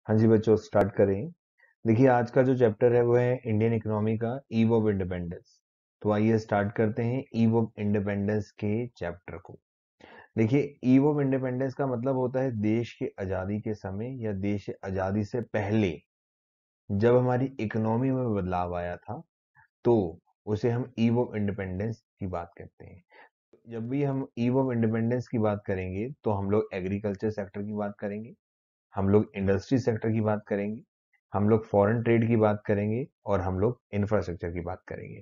हाँ जी बच्चों, स्टार्ट करें। देखिए, आज का जो चैप्टर है वो है इंडियन इकोनॉमी का ईव ऑफ इंडिपेंडेंस। तो आइए स्टार्ट करते हैं ईव ऑफ इंडिपेंडेंस के चैप्टर को। देखिए, ईव ऑफ इंडिपेंडेंस का मतलब होता है देश की आजादी के समय या देश की आजादी से पहले जब हमारी इकोनॉमी में बदलाव आया था, तो उसे हम ईव ऑफ इंडिपेंडेंस की बात करते हैं। जब भी हम ईव ऑफ इंडिपेंडेंस की बात करेंगे तो हम लोग एग्रीकल्चर सेक्टर की बात करेंगे, हम लोग इंडस्ट्री सेक्टर की बात करेंगे, हम लोग फॉरेन ट्रेड की बात करेंगे और हम लोग इंफ्रास्ट्रक्चर की बात करेंगे।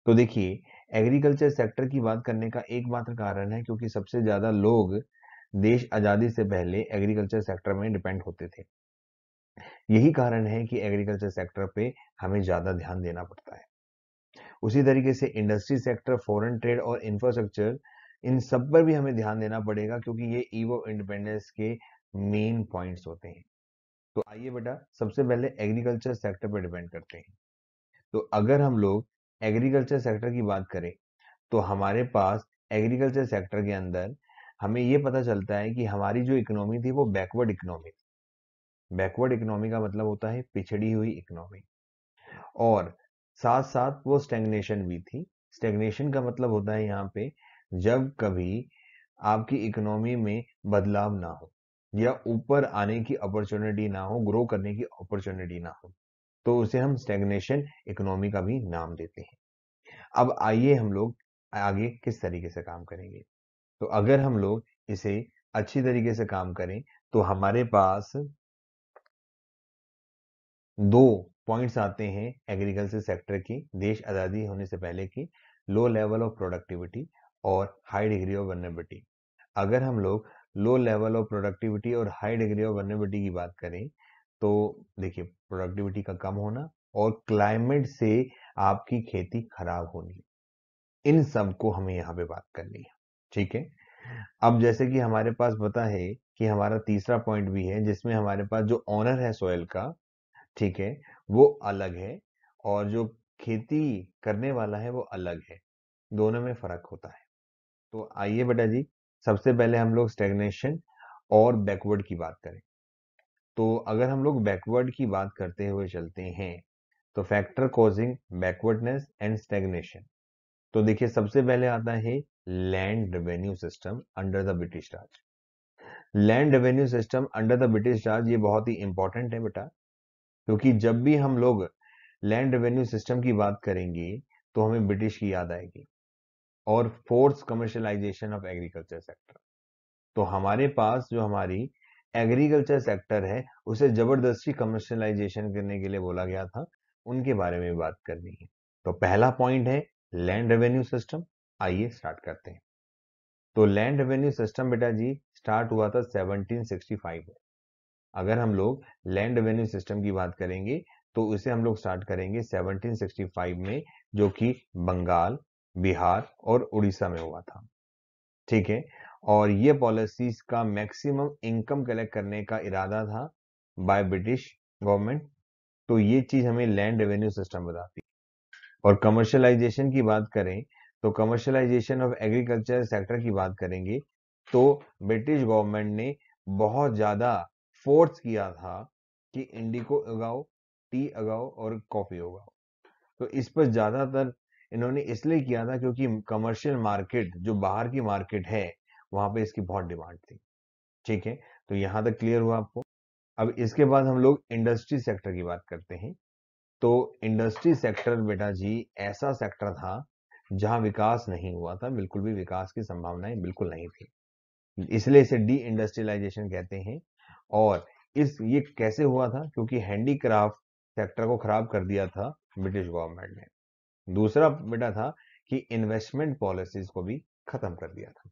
तो देखिए, एग्रीकल्चर सेक्टर की बात करने का एकमात्र कारण है क्योंकि सबसे ज्यादा लोग देश आजादी से पहले एग्रीकल्चर सेक्टर में डिपेंड होते थे। यही कारण है कि एग्रीकल्चर सेक्टर पे हमें ज्यादा ध्यान देना पड़ता है। उसी तरीके से इंडस्ट्री सेक्टर, फॉरेन ट्रेड और इंफ्रास्ट्रक्चर, इन सब पर भी हमें ध्यान देना पड़ेगा क्योंकि ये ईव ऑफ इंडिपेंडेंस के मेन पॉइंट्स होते हैं। तो आइए बेटा, सबसे पहले एग्रीकल्चर सेक्टर पर डिपेंड करते हैं। तो अगर हम लोग एग्रीकल्चर सेक्टर की बात करें तो हमारे पास एग्रीकल्चर सेक्टर के अंदर हमें ये पता चलता है कि हमारी जो इकोनॉमी थी वो बैकवर्ड इकोनॉमी थी। बैकवर्ड इकोनॉमी का मतलब होता है पिछड़ी हुई इकोनॉमी, और साथ साथ वो स्टेग्नेशन भी थी। स्टेग्नेशन का मतलब होता है यहाँ पे जब कभी आपकी इकोनॉमी में बदलाव ना हो या ऊपर आने की अपॉर्चुनिटी ना हो, ग्रो करने की अपॉर्चुनिटी ना हो, तो उसे हम स्टेग्नेशन इकोनॉमी का भी नाम देते हैं। अब आइए हम लोग आगे किस तरीके से काम करेंगे। तो अगर हम लोग इसे अच्छी तरीके से काम करें तो हमारे पास दो पॉइंट्स आते हैं एग्रीकल्चर सेक्टर की देश आजादी होने से पहले की: लो लेवल ऑफ प्रोडक्टिविटी और हाई डिग्री ऑफ वल्नरेबिलिटी। अगर हम लोग लो लेवल ऑफ प्रोडक्टिविटी और हाई डिग्री ऑफ वल्नरेबिलिटी की बात करें तो देखिए, प्रोडक्टिविटी का कम होना और क्लाइमेट से आपकी खेती खराब होनी, इन सब को हमें यहाँ पे बात करनी है। ठीक है। अब जैसे कि हमारे पास पता है कि हमारा तीसरा पॉइंट भी है जिसमें हमारे पास जो ऑनर है सॉइल का, ठीक है, वो अलग है, और जो खेती करने वाला है वो अलग है। दोनों में फर्क होता है। तो आइए बेटा जी, सबसे पहले हम लोग स्टेग्नेशन और बैकवर्ड की बात करें। तो अगर हम लोग बैकवर्ड की बात करते हुए चलते हैं तो factor causing backwardness and stagnation, तो देखिए सबसे पहले आता है land revenue system under the British Raj. Land revenue system under the British Raj ये बहुत ही इंपॉर्टेंट है बेटा, क्योंकि जब भी हम लोग लैंड रेवेन्यू सिस्टम की बात करेंगे तो हमें ब्रिटिश की याद आएगी और force commercialisation of agriculture sector. तो हमारे पास जो हमारी एग्रीकल्चर सेक्टर है उसे जबरदस्ती कमर्शियलाइजेशन करने के लिए बोला गया था, उनके बारे में बात करनी है। तो पहला पॉइंट है लैंड रेवेन्यू सिस्टम। आइए स्टार्ट करते हैं। तो लैंड रेवेन्यू सिस्टम बेटा जी स्टार्ट हुआ था 1765 में। अगर हम लोग लैंड रेवेन्यू सिस्टम की बात करेंगे तो उसे हम लोग स्टार्ट करेंगे 1765 में, जो कि बंगाल, बिहार और उड़ीसा में हुआ था। ठीक है। और ये पॉलिसीज का मैक्सिमम इनकम कलेक्ट करने का इरादा था बाय ब्रिटिश गवर्नमेंट। तो ये चीज हमें लैंड रेवेन्यू सिस्टम बताती है। और कमर्शियलाइजेशन की बात करें तो कमर्शियलाइजेशन ऑफ एग्रीकल्चर सेक्टर की बात करेंगे तो ब्रिटिश गवर्नमेंट ने बहुत ज्यादा फोर्स किया था कि इंडिको उगाओ, टी उगाओ और कॉफी उगाओ। तो इस पर ज्यादातर इन्होंने इसलिए किया था क्योंकि कमर्शियल मार्केट, जो बाहर की मार्केट है, वहां पे इसकी बहुत डिमांड थी। ठीक है। तो यहां तक क्लियर हुआ आपको। अब इसके बाद हम लोग इंडस्ट्री सेक्टर की बात करते हैं। तो इंडस्ट्री सेक्टर बेटा जी ऐसा सेक्टर था जहां विकास नहीं हुआ था, बिल्कुल भी विकास की संभावनाएं बिल्कुल नहीं थी, इसलिए इसे डी इंडस्ट्रियलाइजेशन कहते हैं। और इस ये कैसे हुआ था, क्योंकि हैंडीक्राफ्ट सेक्टर को खराब कर दिया था ब्रिटिश गवर्नमेंट ने। दूसरा बेटा था कि इन्वेस्टमेंट पॉलिसीज को भी खत्म कर दिया था।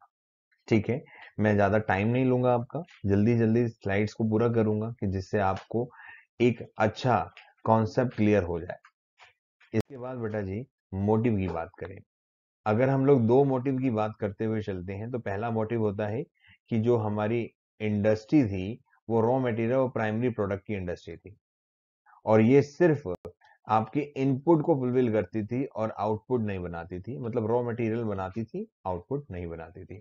ठीक है। मैं ज्यादा टाइम नहीं लूंगा आपका, जल्दी जल्दी स्लाइड्स को पूरा करूंगा कि जिससे आपको एक अच्छा कॉन्सेप्ट क्लियर हो जाए। इसके बाद बेटा जी मोटिव की बात करें। अगर हम लोग दो मोटिव की बात करते हुए चलते हैं तो पहला मोटिव होता है कि जो हमारी इंडस्ट्री थी वो रॉ मटेरियल और प्राइमरी प्रोडक्ट की इंडस्ट्री थी, और ये सिर्फ आपके इनपुट को फुलफिल करती थी और आउटपुट नहीं बनाती थी। मतलब रॉ मटेरियल बनाती थी, आउटपुट नहीं बनाती थी।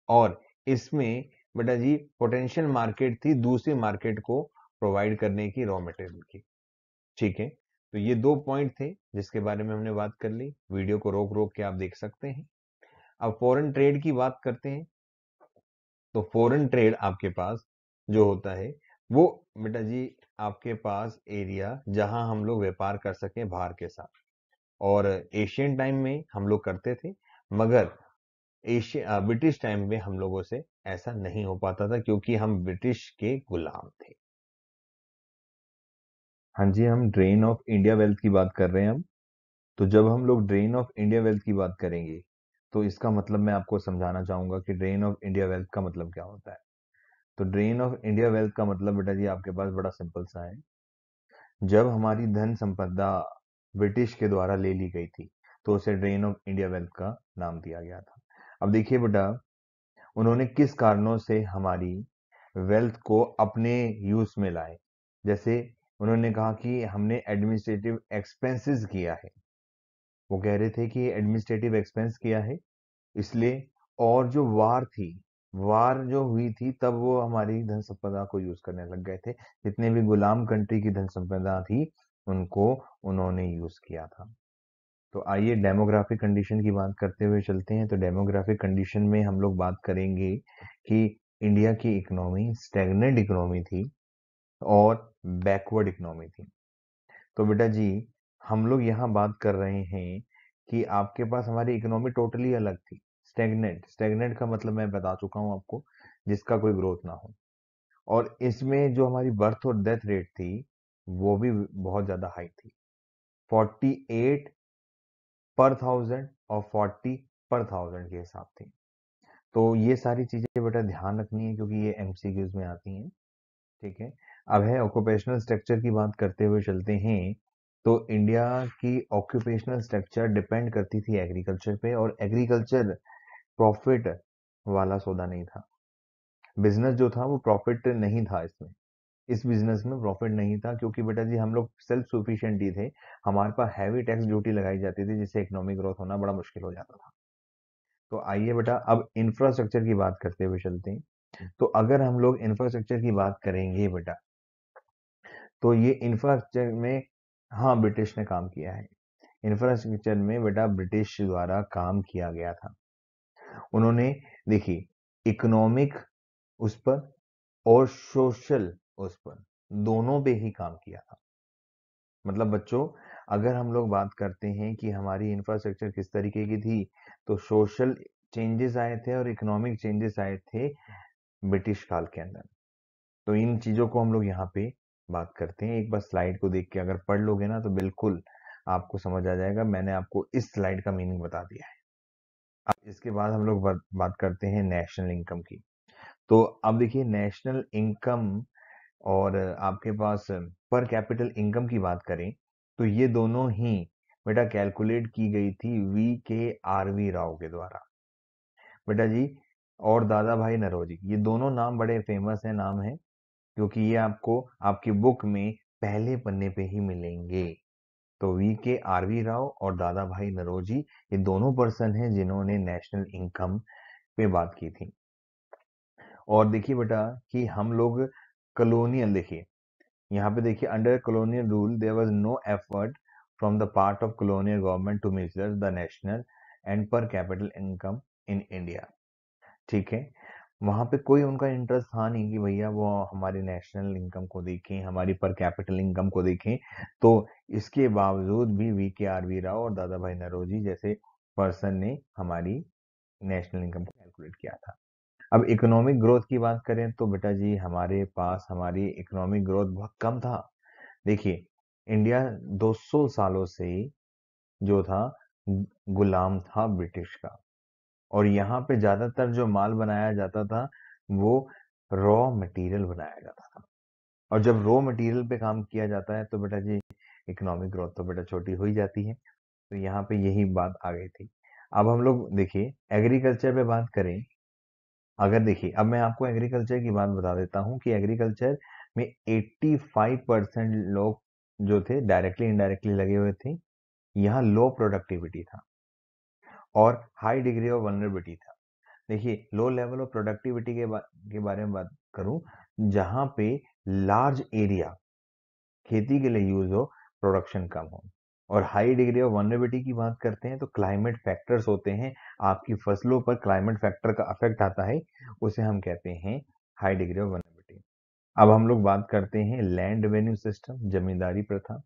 और इसमें बेटा जी पोटेंशियल मार्केट थी दूसरी मार्केट को प्रोवाइड करने की रॉ मटेरियल की। ठीक है, तो ये 2 पॉइंट थे जिसके बारे में हमने बात कर ली। वीडियो को रोक रोक के आप देख सकते हैं। अब फॉरेन ट्रेड की बात करते हैं। तो फॉरेन ट्रेड आपके पास जो होता है वो बेटा जी आपके पास एरिया जहां हम लोग व्यापार कर सकें बाहर के साथ। और एशियन टाइम में हम लोग करते थे, मगर ब्रिटिश टाइम में हम लोगों से ऐसा नहीं हो पाता था क्योंकि हम ब्रिटिश के गुलाम थे। हाँ जी, हम ड्रेन ऑफ इंडिया वेल्थ की बात कर रहे हैं हम। तो जब हम लोग ड्रेन ऑफ इंडिया वेल्थ की बात करेंगे तो इसका मतलब मैं आपको समझाना चाहूंगा कि ड्रेन ऑफ इंडिया वेल्थ का मतलब क्या होता है। तो ड्रेन ऑफ इंडिया वेल्थ का मतलब बेटा जी आपके पास बड़ा सिंपल सा है। जब हमारी धन संपदा ब्रिटिश के द्वारा ले ली गई थी तो उसे ड्रेन ऑफ इंडिया वेल्थ का नाम दिया गया था। अब देखिए बेटा, उन्होंने किस कारणों से हमारी वेल्थ को अपने यूज में लाए। जैसे उन्होंने कहा कि हमने एडमिनिस्ट्रेटिव एक्सपेंसेस किया है। वो कह रहे थे कि एडमिनिस्ट्रेटिव एक्सपेंस किया है इसलिए। और जो वार थी, वार जो हुई थी तब वो हमारी धन संपदा को यूज करने लग गए थे। जितने भी गुलाम कंट्री की धन संपदा थी उनको उन्होंने यूज किया था। तो आइए डेमोग्राफिक कंडीशन की बात करते हुए चलते हैं। तो डेमोग्राफिक कंडीशन में हम लोग बात करेंगे कि इंडिया की इकोनॉमी स्टैग्नेंट इकोनॉमी थी और बैकवर्ड इकोनॉमी थी। तो बेटा जी हम लोग यहाँ बात कर रहे हैं कि आपके पास हमारी इकोनॉमी टोटली अलग थी। स्टैग्नेंट, स्टैग्नेंट का मतलब मैं बता चुका हूँ आपको, जिसका कोई ग्रोथ ना हो। और इसमें जो हमारी बर्थ और डेथ रेट थी वो भी बहुत ज्यादा हाई थी। 48 पर थाउजेंड और 40 पर थाउजेंड के हिसाब थी। तो ये सारी चीजें बेटा ध्यान रखनी है क्योंकि ये एमसीक्यूज में आती हैं। ठीक है, अब है ऑक्यूपेशनल स्ट्रक्चर की बात करते हुए चलते हैं। तो इंडिया की ऑक्यूपेशनल स्ट्रक्चर डिपेंड करती थी एग्रीकल्चर पे, और एग्रीकल्चर प्रॉफिट वाला सौदा नहीं था। बिजनेस जो था वो प्रॉफिट नहीं था इसमें। इस बिजनेस में प्रॉफिट नहीं था क्योंकि बेटा जी हम लोग सेल्फ सफिशिएंट ही थे। हमारे पास हैवी टैक्स ड्यूटी लगाई जाती थी जिससे इकोनॉमिक ग्रोथ होना बड़ा मुश्किल हो जाता था। तो आइए बेटा अब इंफ्रास्ट्रक्चर की बात करते हुए चलते हैं। तो अगर हम लोग इंफ्रास्ट्रक्चर की बात करेंगे बेटा, तो ये इंफ्रास्ट्रक्चर में, हाँ ब्रिटिश ने काम किया है। इंफ्रास्ट्रक्चर में बेटा ब्रिटिश द्वारा काम किया गया था। उन्होंने देखिए इकोनॉमिक उस पर और सोशल उस पर दोनों पे ही काम किया था। मतलब बच्चों, अगर हम लोग बात करते हैं कि हमारी इंफ्रास्ट्रक्चर किस तरीके की थी, तो सोशल चेंजेस आए थे और इकोनॉमिक चेंजेस आए थे ब्रिटिश काल के अंदर। तो इन चीजों को हम लोग यहाँ पे बात करते हैं। एक बार स्लाइड को देख के अगर पढ़ लोगे ना तो बिल्कुल आपको समझ आ जाएगा। मैंने आपको इस स्लाइड का मीनिंग बता दिया है। अब इसके बाद हम लोग बात करते हैं नेशनल इनकम की। तो अब देखिए नेशनल इनकम और आपके पास पर कैपिटल इनकम की बात करें तो ये दोनों ही बेटा कैलकुलेट की गई थी VKRV राव के द्वारा। बेटा जी और दादा भाई नरोजी, ये दोनों नाम बड़े फेमस है नाम है क्योंकि ये आपको आपकी बुक में पहले पन्ने पे ही मिलेंगे। तो VKRV राव और दादा भाई नरोजी ये दोनों पर्सन हैं जिन्होंने नेशनल इनकम पे बात की थी। और देखिए बेटा कि हम लोग कॉलोनियल, देखिए यहाँ पे देखिए under colonial rule there was no effort from the part of colonial government to measure the national and per capita income in India. ठीक है, वहां पे कोई उनका इंटरेस्ट था नहीं कि भैया वो हमारी नेशनल इनकम को देखें, हमारी पर कैपिटल इनकम को देखें। तो इसके बावजूद भी VKRV राव और दादा भाई नरोजी जैसे पर्सन ने हमारी नेशनल इनकम को कैलकुलेट किया था। अब इकोनॉमिक ग्रोथ की बात करें तो बेटा जी हमारे पास हमारी इकोनॉमिक ग्रोथ बहुत कम था। देखिए इंडिया 200 सालों से जो था गुलाम था ब्रिटिश का। और यहाँ पे ज्यादातर जो माल बनाया जाता था वो रॉ मटेरियल बनाया जाता था। और जब रॉ मटेरियल पे काम किया जाता है तो बेटा जी इकोनॉमिक ग्रोथ तो बेटा छोटी हो ही जाती है। तो यहाँ पे यही बात आ गई थी। अब हम लोग देखिए एग्रीकल्चर पे बात करें। अगर देखिए अब मैं आपको एग्रीकल्चर की बात बता देता हूँ कि एग्रीकल्चर में 85% लोग जो थे डायरेक्टली इनडायरेक्टली लगे हुए थे। यहाँ लो प्रोडक्टिविटी था और हाई डिग्री ऑफ वनरेबिलिटी था। देखिए लो लेवल ऑफ प्रोडक्टिविटी के बारे में बात करूं, जहां पे लार्ज एरिया खेती के लिए यूज हो, प्रोडक्शन कम हो। और हाई डिग्री ऑफ वनरेबिलिटी की बात करते हैं तो क्लाइमेट फैक्टर्स होते हैं, आपकी फसलों पर क्लाइमेट फैक्टर का इफेक्ट आता है, उसे हम कहते हैं हाई डिग्री ऑफ वनरेबिलिटी। अब हम लोग बात करते हैं लैंड रेवेन्यू सिस्टम, जमींदारी प्रथा।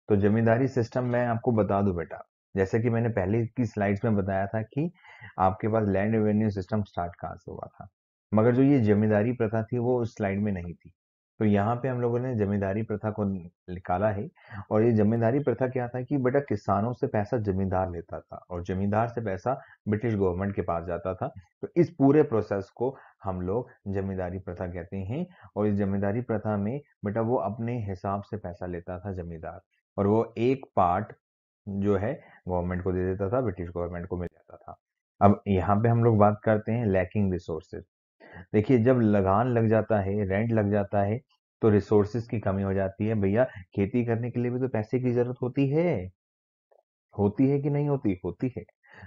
तो जमींदारी सिस्टम मैं आपको बता दूं बेटा, जैसे कि मैंने पहले की स्लाइड्स में बताया था कि आपके पास लैंड रेवेन्यू सिस्टम स्टार्ट कहाँ से हुआ था, मगर जो ये जमींदारी प्रथा थी वो उस स्लाइड में नहीं थी। तो यहाँ पे हम लोगों ने जमींदारी प्रथा को निकाला है। और ये जमींदारी प्रथा क्या था कि बेटा किसानों से पैसा जमींदार लेता था और जमींदार से पैसा ब्रिटिश गवर्नमेंट के पास जाता था। तो इस पूरे प्रोसेस को हम लोग जमींदारी प्रथा कहते हैं। और इस जमींदारी प्रथा में बेटा वो अपने हिसाब से पैसा लेता था जमींदार, और वो एक पार्ट जो है गवर्नमेंट को दे देता था, ब्रिटिश गवर्नमेंट को मिल जाता था। अब यहाँ पे हम लोग बात करते हैं लैकिंग रिसोर्सेज। देखिए जब लगान लग जाता है, रेंट लग जाता है, तो रिसोर्सेज की कमी हो जाती है। भैया खेती करने के लिए भी तो पैसे की जरूरत होती है कि नहीं होती, होती है।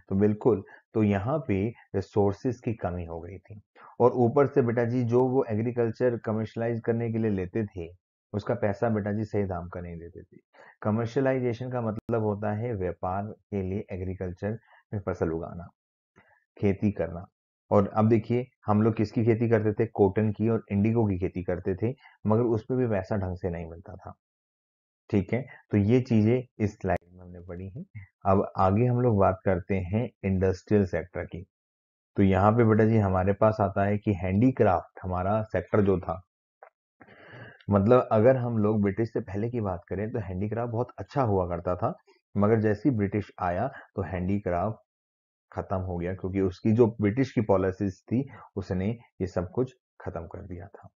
तो बिल्कुल, तो यहाँ पे रिसोर्सेज की कमी हो गई थी। और ऊपर से बेटा जी जो वो एग्रीकल्चर कमर्शलाइज करने के लिए लेते थे, उसका पैसा बेटा जी सही दाम का नहीं देते थे। कमर्शलाइजेशन का मतलब होता है व्यापार के लिए एग्रीकल्चर में फसल उगाना, खेती करना। और अब देखिए हम लोग किसकी खेती करते थे, कॉटन की और इंडिगो की खेती करते थे, मगर उसपे भी पैसा ढंग से नहीं मिलता था। ठीक है, तो ये चीजें इस स्लाइड में हमने पढ़ी हैं। अब आगे हम लोग बात करते हैं इंडस्ट्रियल सेक्टर की। तो यहाँ पे बेटा जी हमारे पास आता है कि हैंडीक्राफ्ट हमारा सेक्टर जो था, मतलब अगर हम लोग ब्रिटिश से पहले की बात करें तो हैंडीक्राफ्ट बहुत अच्छा हुआ करता था, मगर जैसे ही ब्रिटिश आया तो हैंडीक्राफ्ट खत्म हो गया, क्योंकि उसकी जो ब्रिटिश की पॉलिसीज थी उसने ये सब कुछ खत्म कर दिया था।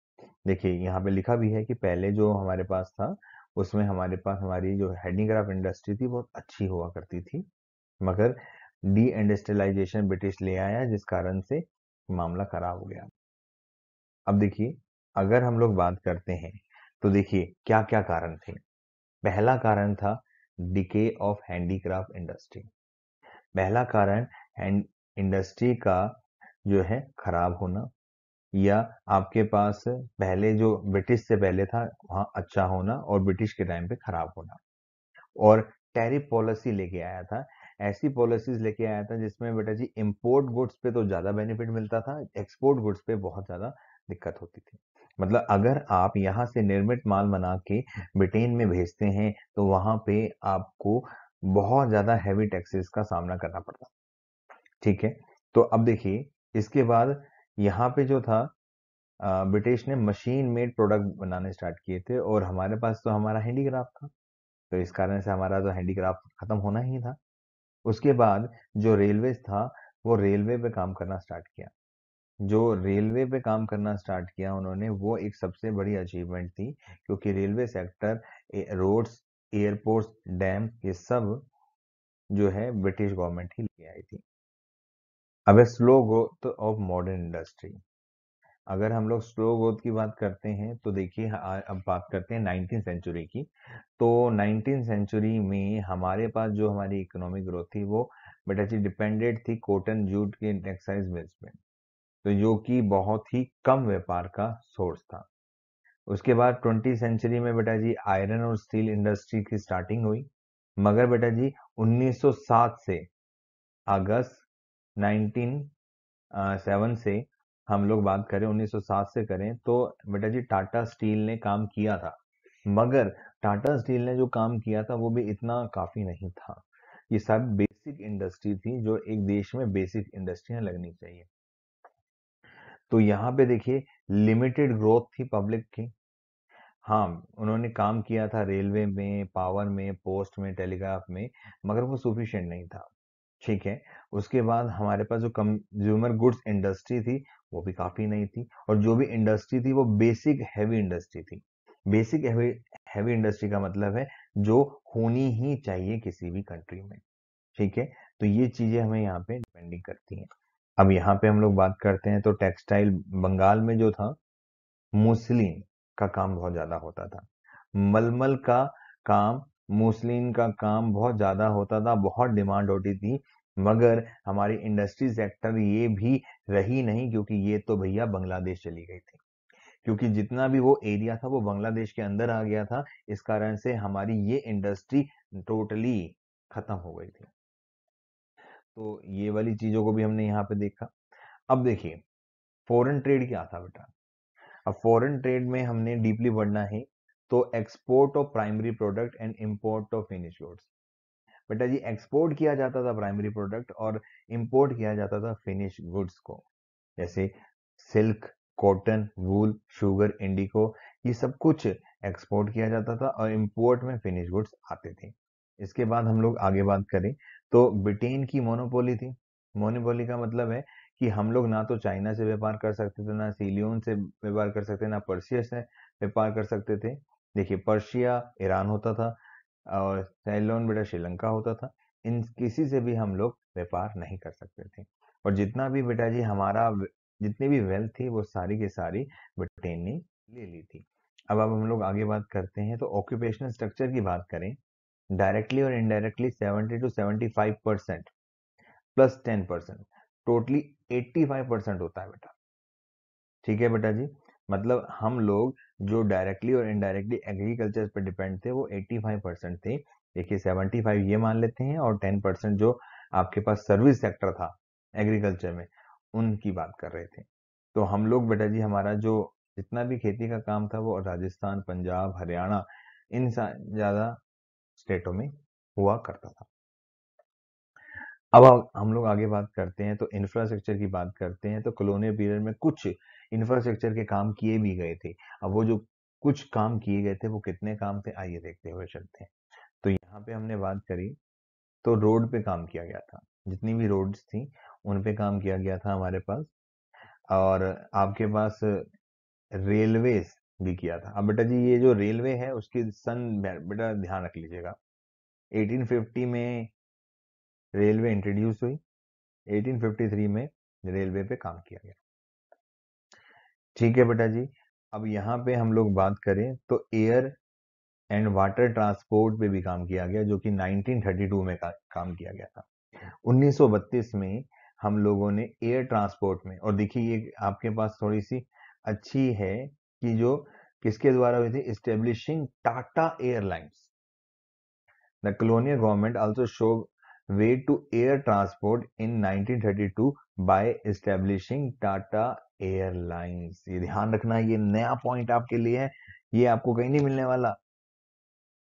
देखिए यहाँ पे लिखा भी है कि पहले जो हमारे पास था उसमें हमारे पास हमारी जो हैंडीक्राफ्ट इंडस्ट्री थी बहुत अच्छी हुआ करती थी, मगर डी इंडस्ट्रियलाइजेशन ब्रिटिश ले आया जिस कारण से मामला खराब हो गया। अब देखिए अगर हम लोग बात करते हैं तो देखिए क्या क्या कारण थे। पहला कारण था डिके ऑफ हैंडीक्राफ्ट इंडस्ट्री। पहला कारण हैंड इंडस्ट्री का जो है खराब होना, या आपके पास पहले जो ब्रिटिश से पहले था वहाँ अच्छा होना और ब्रिटिश के टाइम पे खराब होना। और टैरिफ पॉलिसी लेके आया था, ऐसी पॉलिसीज लेके आया था जिसमें बेटा जी इंपोर्ट गुड्स पे तो ज्यादा बेनिफिट मिलता था, एक्सपोर्ट गुड्स पे बहुत ज्यादा दिक्कत होती थी। मतलब अगर आप यहाँ से निर्मित माल बना के ब्रिटेन में भेजते हैं तो वहां पे आपको बहुत ज्यादा हैवी टैक्सेस का सामना करना पड़ता। ठीक है, तो अब देखिए इसके बाद यहाँ पे जो था ब्रिटिश ने मशीन मेड प्रोडक्ट बनाने स्टार्ट किए थे, और हमारे पास तो हमारा हैंडीक्राफ्ट था, तो इस कारण से हमारा तो हैंडीक्राफ्ट खत्म होना ही था। उसके बाद जो रेलवे था वो रेलवे पे काम करना स्टार्ट किया। जो रेलवे पे काम करना स्टार्ट किया उन्होंने, वो एक सबसे बड़ी अचीवमेंट थी, क्योंकि railway sector, roads, airports, dam, ये सब जो है ब्रिटिश गवर्नमेंट ही लेके आई थी। अब slow growth of modern industry. अगर हम लोग स्लो ग्रोथ की बात करते हैं तो देखिए अब बात करते हैं 19th सेंचुरी की। तो 19th सेंचुरी में हमारे पास जो हमारी इकोनॉमिक ग्रोथ थी वो बेटा जी डिपेंडेंट थी कॉटन जूट के टेक्सटाइल्स मिल्स में, तो जो कि बहुत ही कम व्यापार का सोर्स था। उसके बाद 20th सेंचुरी में बेटा जी आयरन और स्टील इंडस्ट्री की स्टार्टिंग हुई, मगर बेटा जी 1907 से अगस्त 1907 से हम लोग बात करें 1907 से करें तो बेटा जी टाटा स्टील ने काम किया था, मगर टाटा स्टील ने जो काम किया था वो भी इतना काफी नहीं था। ये सब बेसिक इंडस्ट्री थी जो एक देश में बेसिक इंडस्ट्रियां लगनी चाहिए। तो यहाँ पे देखिए लिमिटेड ग्रोथ थी पब्लिक की। हाँ, उन्होंने काम किया था रेलवे में, पावर में, पोस्ट में, टेलीग्राफ में, मगर वो सफिशिएंट नहीं था। ठीक है, उसके बाद हमारे पास जो कंज्यूमर गुड्स इंडस्ट्री थी वो भी काफी नहीं थी, और जो भी इंडस्ट्री थी वो बेसिक हैवी इंडस्ट्री थी। बेसिक हैवी हैवी इंडस्ट्री का मतलब है जो होनी ही चाहिए किसी भी कंट्री में। ठीक है, तो ये चीजें हमें यहाँ पे डिपेंडिंग करती हैं। अब यहाँ पे हम लोग बात करते हैं तो टेक्सटाइल, बंगाल में जो था मुस्लिन का काम बहुत ज्यादा होता था। मलमल का काम, मुस्लिन का काम बहुत ज्यादा होता था, बहुत डिमांड होती थी। मगर हमारी इंडस्ट्री सेक्टर ये भी रही नहीं, क्योंकि ये तो भैया बांग्लादेश चली गई थी, क्योंकि जितना भी वो एरिया था वो बांग्लादेश के अंदर आ गया था। इस कारण से हमारी ये इंडस्ट्री टोटली खत्म हो गई थी। तो ये वाली चीजों को भी हमने यहाँ पे देखा। अब देखिए फॉरेन ट्रेड क्या था बेटा। अब फॉरेन ट्रेड में हमने डीपली बढ़ना है, तो export of primary product and import of finish goods. बेटा जी एक्सपोर्ट किया जाता था प्राइमरी प्रोडक्ट और इंपोर्ट किया जाता था फिनिश गुड्स को, जैसे सिल्क, कॉटन, वूल, शुगर, इंडिको, ये सब कुछ एक्सपोर्ट किया जाता था और इंपोर्ट में फिनिश गुड्स आते थे। इसके बाद हम लोग आगे बात करें तो ब्रिटेन की मोनोपोली थी। मोनोपोली का मतलब है कि हम लोग ना तो चाइना से व्यापार कर सकते थे, ना सीलियन से व्यापार कर सकते थे, ना पर्शिया से व्यापार कर सकते थे। देखिए पर्शिया ईरान होता था और सेलोन बेटा श्रीलंका होता था। इन किसी से भी हम लोग व्यापार नहीं कर सकते थे। और जितना भी बेटा जी हमारा जितनी भी वेल्थ थी वो सारी की सारी ब्रिटेन ने ले ली थी। अब हम लोग आगे बात करते हैं तो ऑक्यूपेशनल स्ट्रक्चर की बात करें, डायरेक्टली और इनडायरेक्टली 70 to 75% प्लस 10%, टोटली 85% होता है बेटा। ठीक है बेटा जी, मतलब हम लोग जो डायरेक्टली और इनडायरेक्टली एग्रीकल्चर पर डिपेंड थे वो 85% थे। देखिए 75 ये मान लेते हैं और 10% जो आपके पास सर्विस सेक्टर था एग्रीकल्चर में, उनकी बात कर रहे थे। तो हम लोग बेटा जी हमारा जो जितना भी खेती का काम था वो राजस्थान, पंजाब, हरियाणा, इन ज्यादा स्टेटों में हुआ करता था। अब हम लोग आगे बात करते हैं तो इंफ्रास्ट्रक्चर की बात करते हैं तो कॉलोनियल पीरियड में कुछ इंफ्रास्ट्रक्चर के काम किए भी गए थे। अब वो जो कुछ काम किए गए थे वो कितने काम थे आइए देखते हुए चलते हैं। तो यहाँ पे हमने बात करी तो रोड पे काम किया गया था, जितनी भी रोड्स थी उन पे काम किया गया था हमारे पास। और आपके पास रेलवेज भी किया था। अब बेटा जी ये जो रेलवे है उसकी सन बेटा ध्यान रख लीजिएगा, 1850 में रेलवे इंट्रोड्यूस हुई, 1853 में रेलवे पे काम किया गया। ठीक है बेटा जी, अब यहाँ पे हम लोग बात करें तो एयर एंड वाटर ट्रांसपोर्ट पे भी काम किया गया, जो कि 1932 में काम किया गया था। 1932 में हम लोगों ने एयर ट्रांसपोर्ट में, और देखिए ये आपके पास थोड़ी सी अच्छी है कि जो किसके द्वारा हुई थी, establishing Tata airlines. The colonial government also showed way to air transport in 1932 by establishing Tata Airlines। ये ध्यान रखना, ये नया पॉइंट आपके लिए है, ये आपको कहीं नहीं मिलने वाला।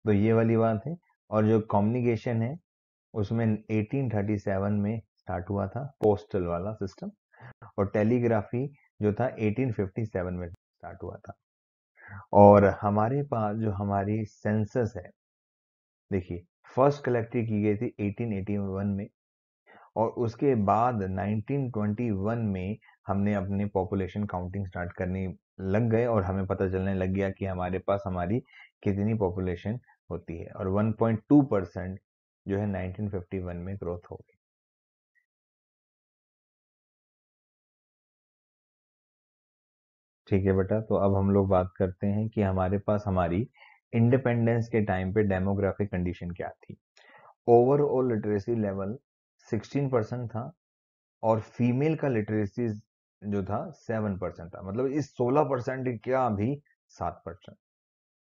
तो ये वाली बात है। और जो कम्युनिकेशन है उसमें 1837 में स्टार्ट हुआ था पोस्टल वाला सिस्टम, और टेलीग्राफी जो था 1857 में स्टार्ट हुआ था। और हमारे पास जो हमारी सेंसस है, देखिए फर्स्ट कलेक्ट की गई थी 1881 में, और उसके बाद 1921 में हमने अपने पॉपुलेशन काउंटिंग स्टार्ट करने लग गए और हमें पता चलने लग गया कि हमारे पास हमारी कितनी पॉपुलेशन होती है, और 1.2% जो है 1951 में ग्रोथ हो गई। ठीक है बेटा, तो अब हम लोग बात करते हैं कि हमारे पास हमारी इंडिपेंडेंस के टाइम पे डेमोग्राफिक कंडीशन क्या थी। ओवरऑल लिटरेसी लेवल 16% था, और फीमेल का लिटरेसी जो था 7% था। मतलब इस 16% क्या भी 7%,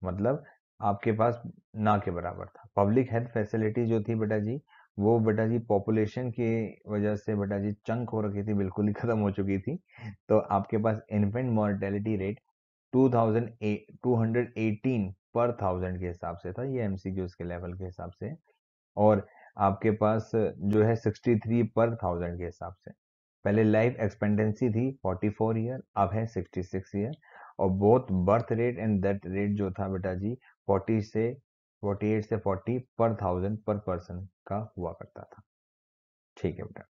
मतलब आपके पास ना के बराबर था। पब्लिक हेल्थ फैसिलिटी जो थी बेटा जी, वो बेटा जी पॉपुलेशन की वजह से बेटा जी चंक हो रखी थी, बिल्कुल ही खत्म हो चुकी थी। तो आपके पास इन्फेंट मोर्टेलिटी रेट 218 पर थाउजेंड के हिसाब से था, ये एमसीक्यूज के लेवल के हिसाब से। और आपके पास जो है 63 पर थाउजेंड के हिसाब से। पहले लाइफ एक्सपेंडेंसी थी 44 ईयर, अब है 66 ईयर। और both birth rate and death rate जो था बेटा जी 40 से 48 से 40 पर थाउजेंड पर पर्सन का हुआ करता था। ठीक है बेटा।